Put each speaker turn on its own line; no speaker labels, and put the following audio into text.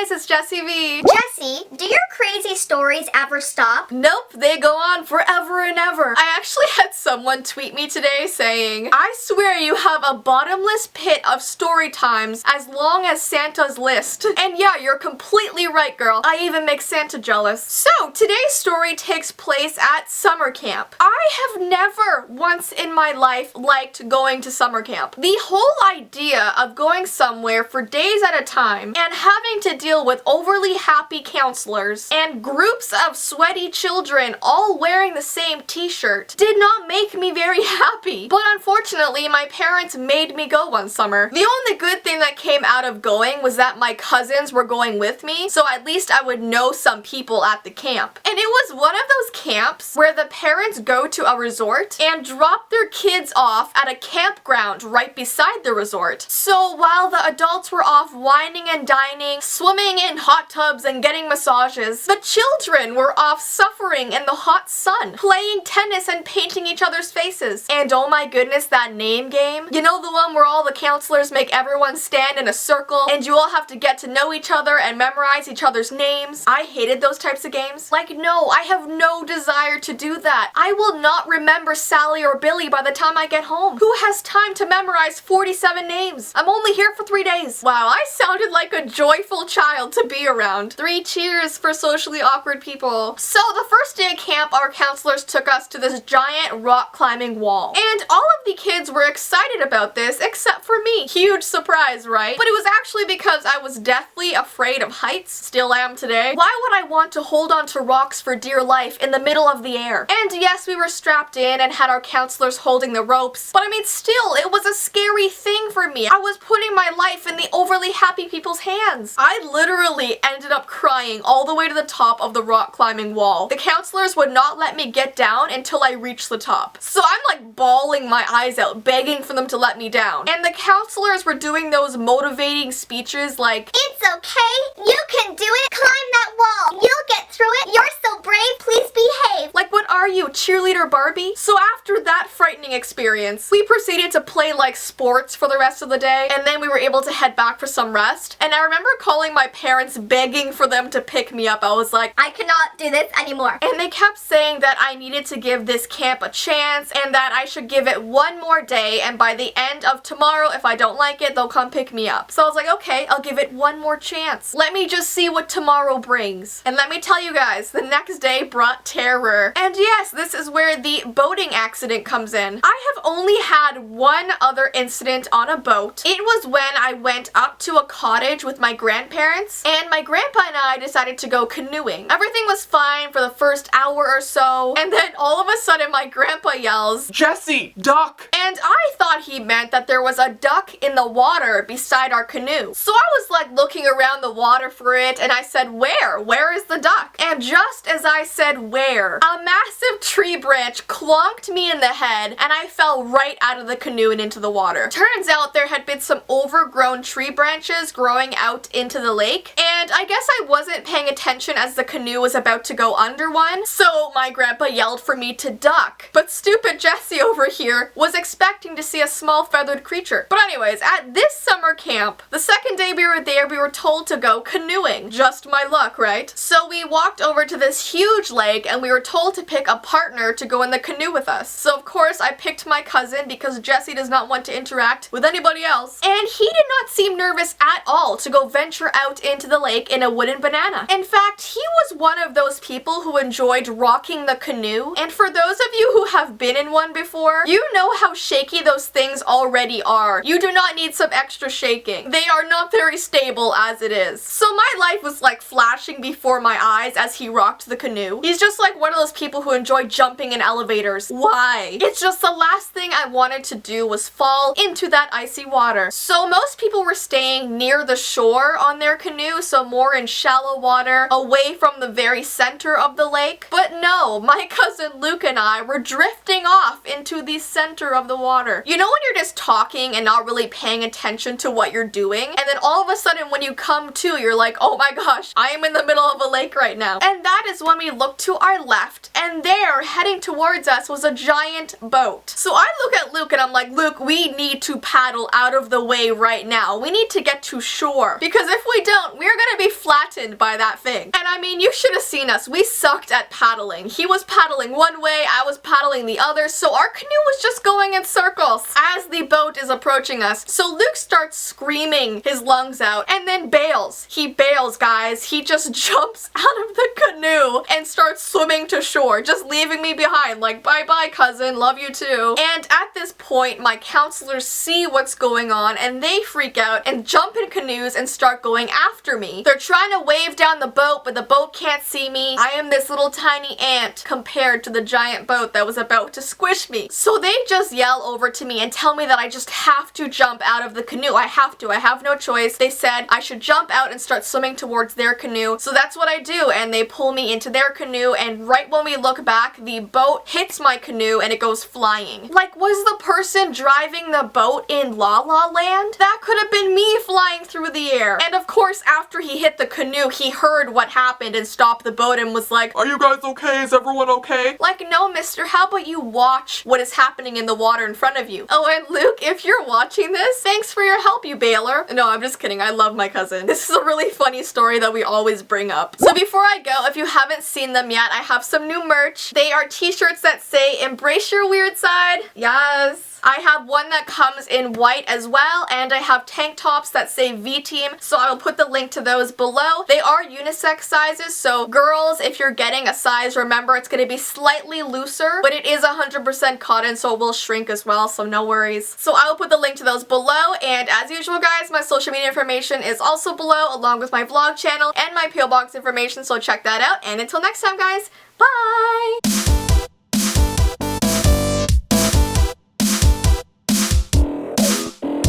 guys, it's Jessie V.
Jessie, do your crazy stories ever stop?
Nope, they go on forever and ever. I actually had someone tweet me today saying, I swear you have a bottomless pit of story times as long as Santa's list. And yeah, you're completely right, girl. I even make Santa jealous. So, today's story takes place at summer camp. I have never once in my life liked going to summer camp. The whole idea of going somewhere for days at a time and having to deal with overly happy counselors and groups of sweaty children all wearing the same t-shirt did not make me very happy. But unfortunately, my parents made me go one summer. The only good thing that came out of going was that my cousins were going with me, so at least I would know some people at the camp. And it was one of those camps where the parents go to a resort and drop their kids off at a campground right beside the resort. So while the adults were off whining and dining, swimming in hot tubs and getting massages, the children were off suffering in the hot sun, playing tennis and painting each other's faces. And oh my goodness, that name game. You know, the one where all the counselors make everyone stand in a circle and you all have to get to know each other and memorize each other's names? I hated those types of games. Like, no, I have no desire to do that. I will not remember Sally or Billy by the time I get home. Who has time to memorize 47 names? I'm only here for 3 days. Wow, I sounded like a joyful child to be around. 3 cheers for socially awkward people. So the first day of camp, our counselors took us to this giant rock climbing wall. And all of the kids were excited about this except for me. Huge surprise, right? But it was actually because I was deathly afraid of heights. Still am today. Why would I want to hold on to rocks for dear life in the middle of the air? And yes, we were strapped in and had our counselors holding the ropes, but I mean still, it was a scary thing for me. I was putting my life in the overly happy people's hands. I literally ended up crying all the way to the top of the rock climbing wall. The counselors would not let me get down until I reached the top. So I'm like bawling my eyes out, begging for them to let me down. And the counselors were doing those motivating speeches like,
It's okay, you can do it, climb that wall, you'll get through it, you're so brave, please behave.
like, what are you, cheerleader Barbie? So after that frightening experience, we proceeded to play like sports for the rest of the day, and then we were able to head back for some rest. And I remember calling my parents begging for them to pick me up. I was like,
I cannot do this anymore.
and they kept saying that I needed to give this camp a chance and that I should give it one more day, and by the end of tomorrow, if I don't like it, they'll come pick me up. So I was like, okay, I'll give it one more chance. Let me just see what tomorrow brings. And let me tell you guys, the next day brought terror. And yes, this is where the boating accident comes in. I have only had one other incident on a boat. It was when I went up to a cottage with my grandparents, and my grandpa and I decided to go canoeing. Everything was fine for the first hour or so, and then all of a sudden my grandpa yells,
Jessie, duck!
and I thought he meant that there was a duck in the water beside our canoe. So I was like looking around the water for it, and I said, where? Where is the duck? And just as I said where, a massive tree branch clonked me in the head, and I fell right out of the canoe and into the water. Turns out there had been some overgrown tree branches growing out into the lake, and I guess I wasn't paying attention as the canoe was about to go under one, so my grandpa yelled for me to duck. But stupid Jessie over here was expecting to see a small feathered creature. But anyways, at this summer camp, the second day we were there, we were told to go canoeing. Just my luck, right? So we walked over to this huge lake, and we were told to pick a partner to go in the canoe with us. So of course I picked my cousin because Jessie does not want to interact with anybody else. And he did not seem nervous at all to go venture out into the lake in a wooden banana. In fact, he was one of those people who enjoyed rocking the canoe. And for those of you who have been in one before, you know how shaky those things already are. You do not need some extra shaking. They are not very stable as it is. So my life was like flashing before my eyes as he rocked the canoe. He's just like one of those people who enjoy jumping in elevators. Why? It's just the last thing I wanted to do was fall into that icy water. So most people were staying near the shore on their canoe, so more in shallow water, away from the very center of the lake. But no, my cousin Luke and I were drifting off into the center center of the water. You know when you're just talking and not really paying attention to what you're doing, and then all of a sudden when you come to, you're like, oh my gosh, I am in the middle of a lake right now. And that is when we look to our left, and there, heading towards us, was a giant boat. So I look at Luke and I'm like, Luke, we need to paddle out of the way right now. We need to get to shore, because if we don't, we're gonna be flattened by that thing. And I mean, you should have seen us. We sucked at paddling. He was paddling one way, I was paddling the other, so our canoe was just going in circles as the boat is approaching us. So Luke starts screaming his lungs out and then bails. He bails, guys. He just jumps out of the canoe and starts swimming to shore, just leaving me behind, like, bye-bye, cousin, love you too. And at this point, my counselors see what's going on and they freak out and jump in canoes and start going after me. They're trying to wave down the boat, but the boat can't see me. I am this little tiny ant compared to the giant boat that was about to squish me. So they just yell over to me and tell me that I just have to jump out of the canoe. I have to. I have no choice. They said I should jump out and start swimming towards their canoe. So that's what I do, and they pull me into their canoe, and right when we look back, the boat hits my canoe and it goes flying. Like, was the person driving the boat in La La Land? That could have been me flying through the air. And of course, after he hit the canoe, he heard what happened and stopped the boat and was like,
are you guys okay? Is everyone okay?
Like, no, mister, how about you watch what is happening in the water in front of you? Oh, and Luke, if you're watching this, thanks for your help, you bailer. No, I'm just kidding. I love my cousin. This is a really funny story that we always bring up. So before I go, if you haven't seen them yet, I have some new merch. They are t-shirts that say, embrace your weird side. Yes. I have one that comes in white as well, and I have tank tops that say veetime, so I will put the link to those below. They are unisex sizes, so girls, if you're getting a size, remember it's going to be slightly looser, but it is 100% cotton, so it will shrink as well, so no worries. So I will put the link to those below, and as usual, guys, my social media information is also below, along with my vlog channel and my PO box information, so check that out, and until next time, guys, bye!